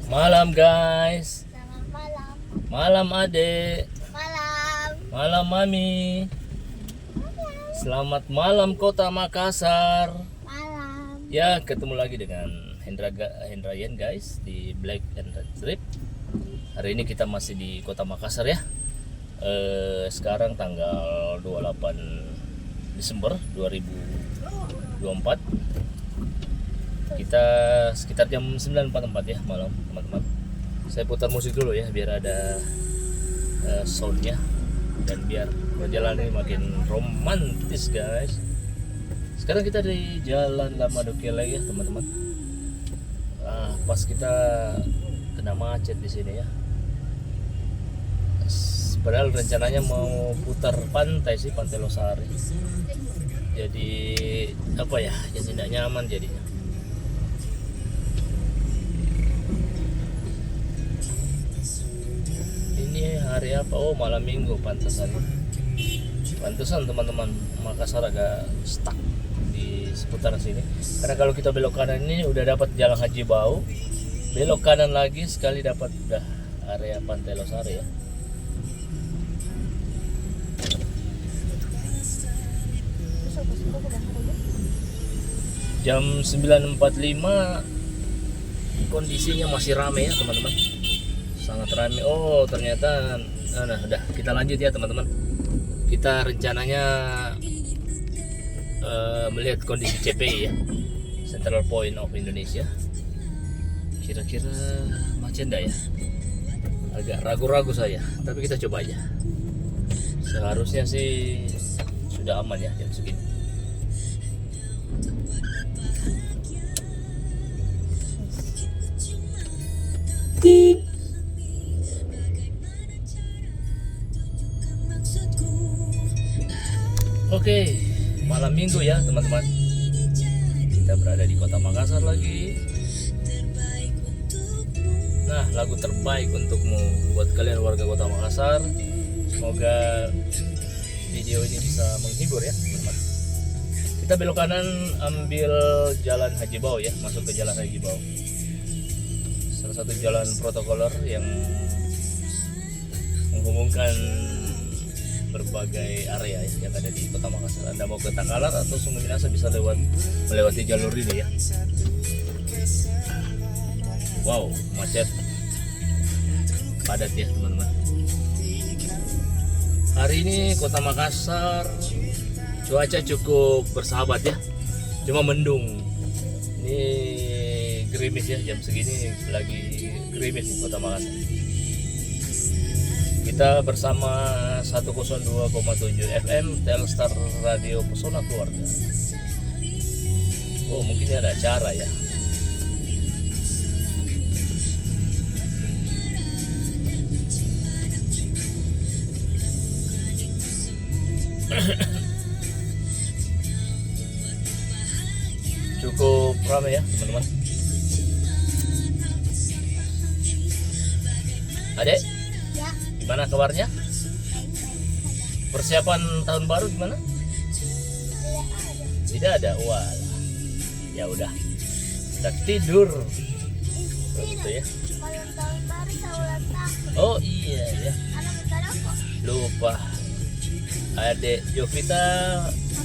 Malam guys, Selamat malam. malam adek, Malam. malam mami. Selamat malam Kota Makassar. Malam. Ya, ketemu lagi dengan Hendrayan guys di Black and Red Trip. Hari ini kita masih di Kota Makassar ya. Sekarang tanggal 28 Desember 2024. Kita sekitar jam 9.44 ya malam teman-teman. Saya putar musik dulu ya biar ada soundnya dan biar perjalanan ini makin romantis guys. Sekarang kita di Jalan Lama Dokele ya teman-teman. Pas kita kena macet di sini ya. Padahal rencananya mau putar pantai sih, Pantai Losari. Jadi apa ya? Jadi tidak nyaman jadinya. Ini hari apa? Oh, malam minggu pantesan. Pantesan teman-teman Makassar agak stuck di seputaran sini. Karena kalau kita belok kanan ini udah dapat Jalan Haji Bau. Belok kanan lagi sekali dapat udah area Pantai Losari ya. Jam 9.45 kondisinya masih rame ya teman-teman. Sangat ramai. Oh ternyata udah kita lanjut ya teman-teman. Kita rencananya melihat kondisi CPI ya, Central Point of Indonesia. Kira-kira macet enggak ya? Agak ragu-ragu saya, tapi kita coba aja. Seharusnya sih sudah aman ya jam segini. Oke, malam minggu ya teman-teman. Kita berada di Kota Makassar lagi. Nah, lagu terbaik untukmu buat kalian warga Kota Makassar. Semoga video ini bisa menghibur ya teman-teman. Kita belok kanan ambil Jalan Haji Bau ya, masuk ke Jalan Haji Bau. Salah satu jalan protokoler yang menghubungkan berbagai area ya, yang ada di Kota Makassar. Anda mau ke Takalar atau Sungai Minasa bisa melewati jalur ini ya. Wow, macet, padat ya teman-teman. Hari ini Kota Makassar cuaca cukup bersahabat ya, cuma mendung. Ini gerimis ya, jam segini lagi gerimis di Kota Makassar. Kita bersama 102,7 FM Telstar Radio Pesona Keluarga. Oh mungkin ada acara ya. Cukup ramai ya teman-teman. Adek, Ya. gimana kabarnya? Persiapan tahun baru gimana? Tidak ada. Wah, ya udah. Kita tidur. Begitu ya. Kalau tahun baru saya ulang tahun. Oh iya ya. Anak bentar kok. Lupa. Adek Jovita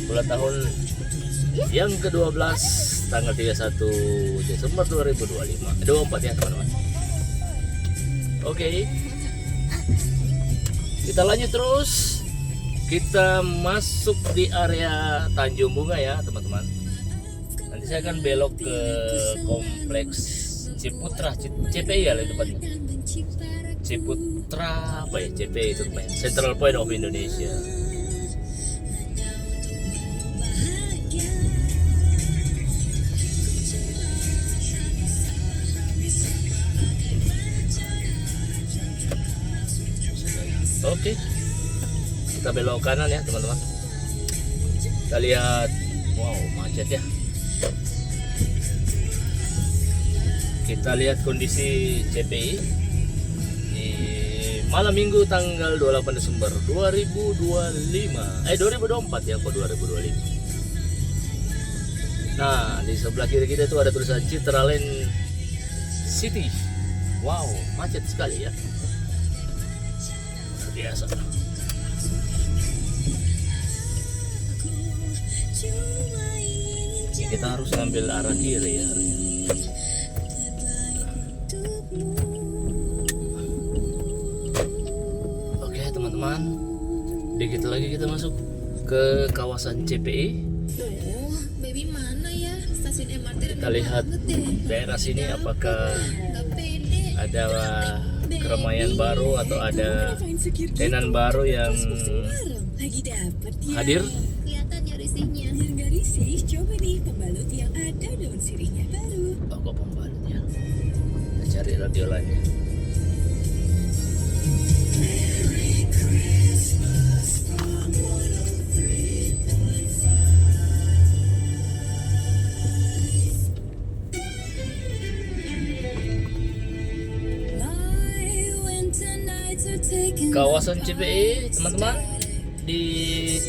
ulang tahun yang ke-12 tanggal 31 Desember 2025. 24 ya teman-teman. Oke. Kita lanjut terus. Kita masuk di area Tanjung Bunga ya teman-teman. Nanti saya akan belok ke kompleks Ciputra, CPI ya tepatnya. Ciputra apa ya, CPI itu namanya, Central Point of Indonesia. Oke, kita belok kanan ya teman-teman. Kita lihat, wow macet ya. Kita lihat kondisi CPI di malam minggu tanggal 28 Desember 2024 ya, kok 2025. Nah, di sebelah kiri kita itu ada tulisan Citraland City. Wow, macet sekali ya. Luar biasa. Ini kita harus ngambil arah kiri ya harusnya. Oke teman-teman, dikit lagi kita masuk ke kawasan CPI. Oh, baby mana ya? Stasiun MRT Kita lihat daerah sini apakah ada keramaian baru atau ada tenan baru yang lagi dapat ya. hadir. Kelihatan ya risihnya. Biar nggak risih, coba nih pembalut yang ada daun sirihnya baru. Oh, kok pembalutnya? Kita cari radio lainnya. Kawasan CPI teman-teman di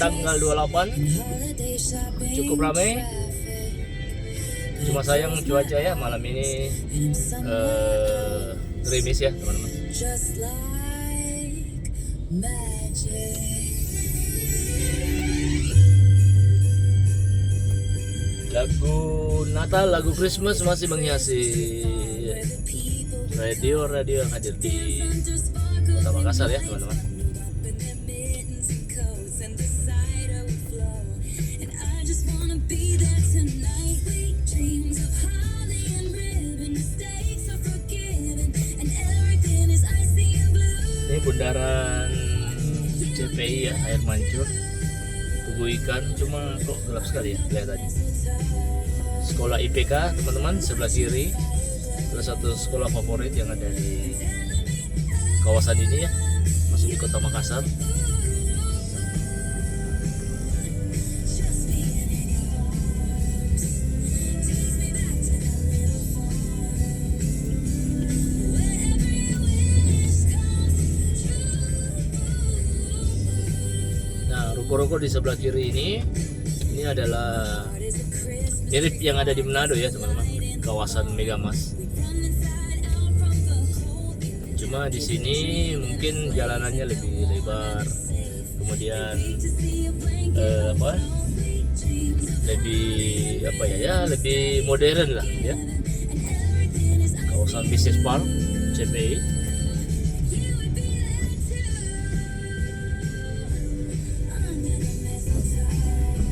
tanggal 28 cukup ramai. Cuma sayang cuaca ya malam ini gerimis ya teman-teman. Lagu Natal, lagu Christmas masih menghiasi radio-radio yang hadir di Kota Makassar ya teman-teman. Ini bundaran CPI ya, air mancur, Tugu Ikan, cuma kok gelap sekali ya kelihatannya. Sekolah IPK teman-teman sebelah kiri, salah satu sekolah favorit yang ada di kawasan ini ya, masih di Kota Makassar. Nah, ruko-ruko di sebelah kiri ini adalah mirip yang ada di Manado ya teman-teman, kawasan Megamas. Cuma di sini mungkin jalanannya lebih lebar, kemudian lebih modern lah ya. Kawasan Business Park CPI.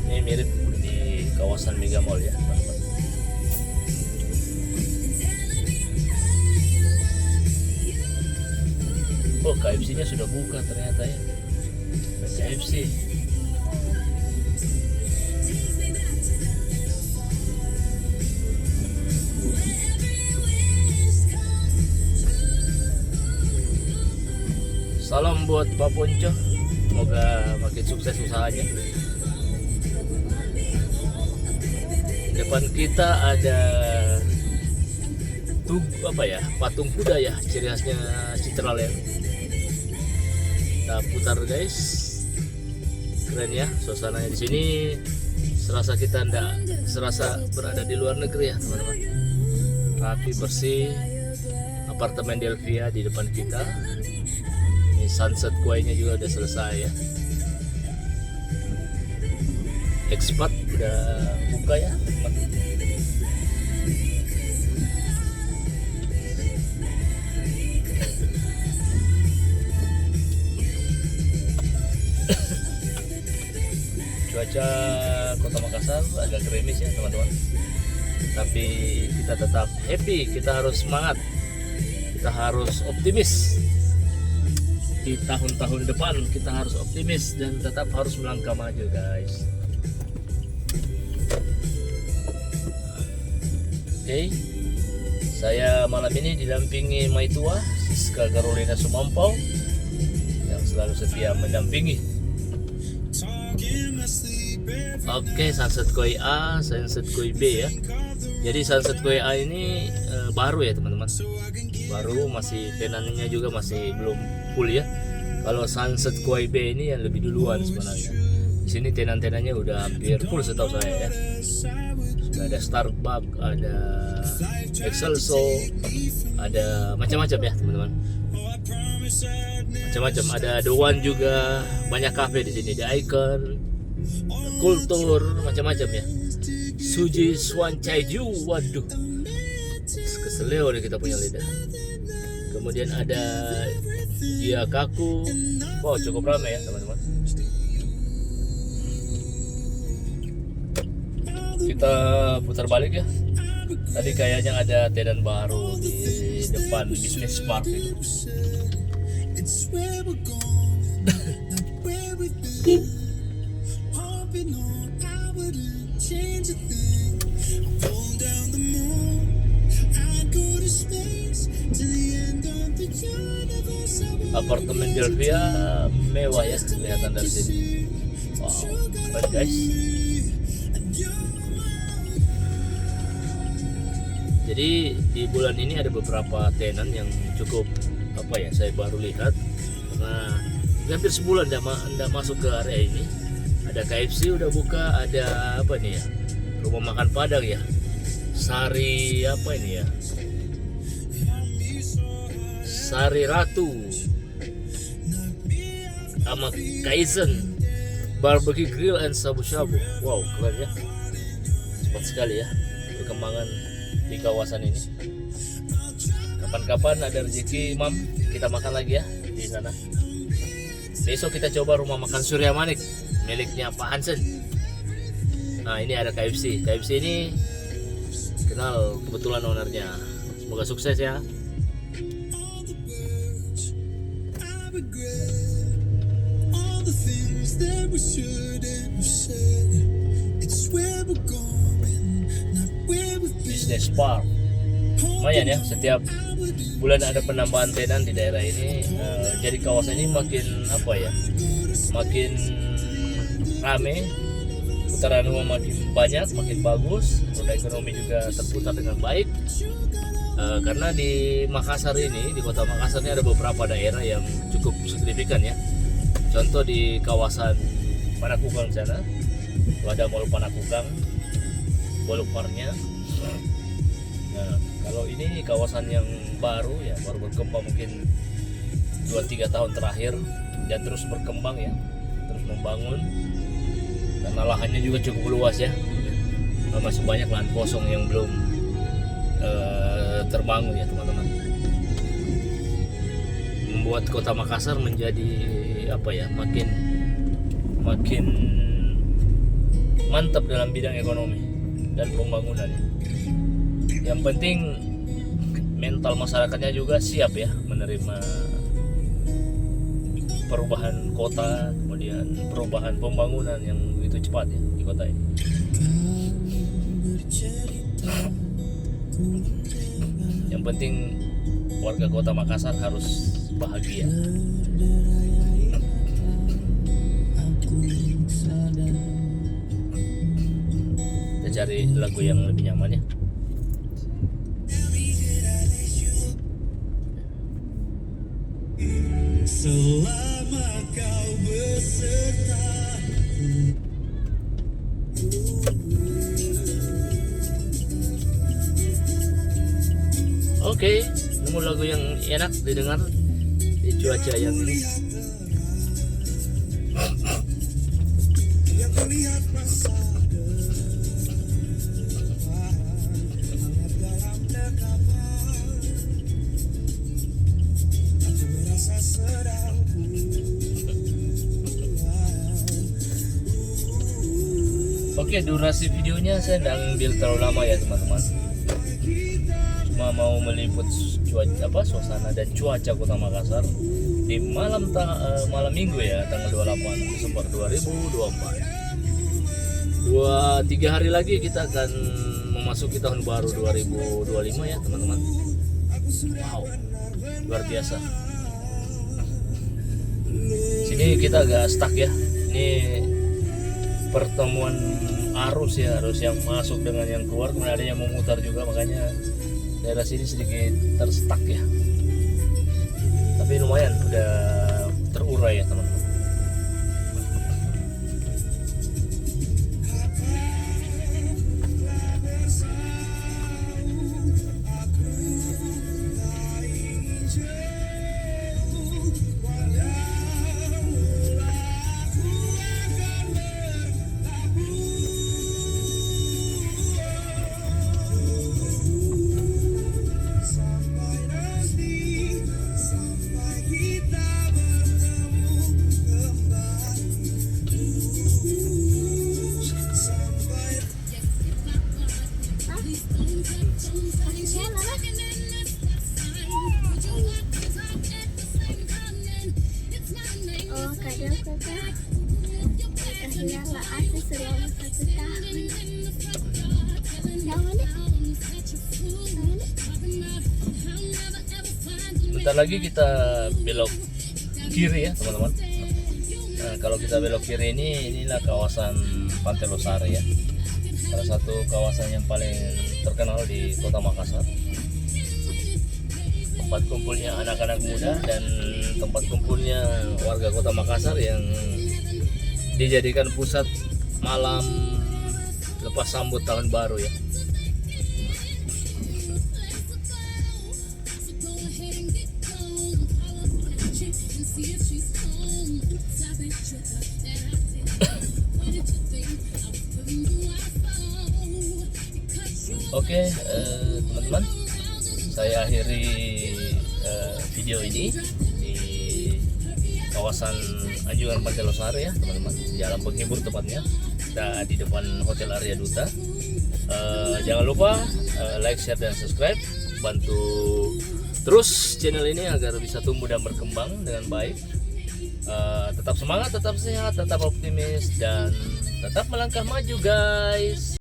Ini mirip di kawasan Mega Mall ya teman-teman. Oh, KFC-nya sudah buka ternyata ya. KFC. Salam buat Pak Ponco. Semoga makin sukses usahanya. Depan kita ada patung kuda ya, ciri khasnya Citraland. Kita putar guys, keren ya suasananya di sini. Serasa berada di luar negeri ya teman-teman. Rapi bersih, apartemen Delvia di depan kita. Ini sunset kuainya juga udah selesai ya. Expat udah buka ya teman. Cuaca Kota Makassar agak gerimis ya teman-teman, tapi kita tetap happy, kita harus semangat, kita harus optimis. Di tahun-tahun depan kita harus optimis dan tetap harus melangkah maju guys. Oke, saya malam ini didampingi Maitua Siska Carolina Sumampau yang selalu setia mendampingi. Oke, Sunset Koi A, Sunset Koi B ya. Jadi Sunset Koi A ini baru ya teman-teman. Baru, masih tenannya juga masih belum full ya. Kalau Sunset Koi B ini yang lebih duluan sebenarnya. Di sini tenan-tenannya udah hampir full setahu saya ya. Sudah ada Starbucks, ada Excelso, ada macam-macam ya teman-teman, macam-macam. Ada The One juga, banyak kafe di sini, The Icon, Kultur, macam-macam ya. Suji Swan Chaiju, waduh, keseleo nih kita punya lidah. Kemudian ada Kaku, wow cukup ramai ya teman-teman. Kita putar balik ya. Tadi kayaknya ada tenan baru di depan Business Park itu. Apartemen Delvia mewah ya, kelihatan dari sini. Wow, keren guys. Jadi di bulan ini ada beberapa tenan yang cukup saya baru lihat karena hampir sebulan ndak masuk ke area ini. Ada KFC udah buka, ada rumah makan Padang ya, Sari Sari Ratu sama Kaizen Barbecue Grill and Shabu Shabu. Wow, keren ya, cepat sekali ya perkembangan di kawasan ini. Kapan-kapan ada rezeki Mam, kita makan lagi ya di sana. Besok kita coba rumah makan Surya Manik miliknya Pak Hansen. Nah ini ada KFC. KFC ini kenal kebetulan ownernya. Semoga sukses ya. Business Park lumayan ya, setiap bulan ada penambahan tenan di daerah ini. Jadi kawasan ini makin makin rame, putaran rumah makin banyak, makin bagus, roda ekonomi juga terputar dengan baik. Karena di Makassar ini, di kota Makassar ini ada beberapa daerah yang cukup signifikan ya. Contoh di kawasan Panakukang sana, ada Mall Panakukang, Boulevardnya. Nah, kalau ini kawasan yang baru ya, baru berkembang mungkin 2-3 tahun terakhir dan terus berkembang ya, terus membangun. Karena lahannya juga cukup luas ya, masih banyak lahan kosong yang belum terbangun ya teman-teman. Membuat kota Makassar menjadi makin mantap dalam bidang ekonomi dan pembangunan. Yang penting mental masyarakatnya juga siap ya menerima perubahan kota, kemudian perubahan pembangunan yang begitu cepat ya di kota ini. Yang penting warga kota Makassar harus bahagia. Kita cari lagu yang lebih nyaman ya. Selama kau beserta. Oke, nemu lagu yang enak didengar di cuaca yang ini. Yang terlihat masa dalam dekapan, aku merasa sedang Oke, durasi videonya saya tidak ambil terlalu lama ya teman-teman. Cuma mau meliput suasana dan cuaca kota Makassar di malam minggu ya, tanggal 28 Desember 2024. 2-3 hari lagi kita akan memasuki tahun baru 2025 ya teman-teman. Wow, luar biasa. Sini kita agak stuck ya. Ini pertemuan arus yang masuk dengan yang keluar, kemudian ada yang memutar juga, makanya daerah sini sedikit terstak ya. Tapi lumayan udah terurai ya teman-teman. sebentar lagi kita belok kiri ya teman-teman. Nah, kalau kita belok kiri inilah kawasan Pantai Losari ya, salah satu kawasan yang paling terkenal di Kota Makassar, tempat kumpulnya anak-anak muda dan tempat kumpulnya warga Kota Makassar yang dijadikan pusat malam lepas sambut tahun baru ya. Oke, teman-teman, saya akhiri video ini di kawasan Anjungan Pantai Losari ya teman-teman, di alam penghibur tepatnya. Kita di depan Hotel Arya Duta. Jangan lupa like, share, dan subscribe. Bantu terus channel ini agar bisa tumbuh dan berkembang dengan baik. Tetap semangat, tetap sehat, tetap optimis, dan tetap melangkah maju guys.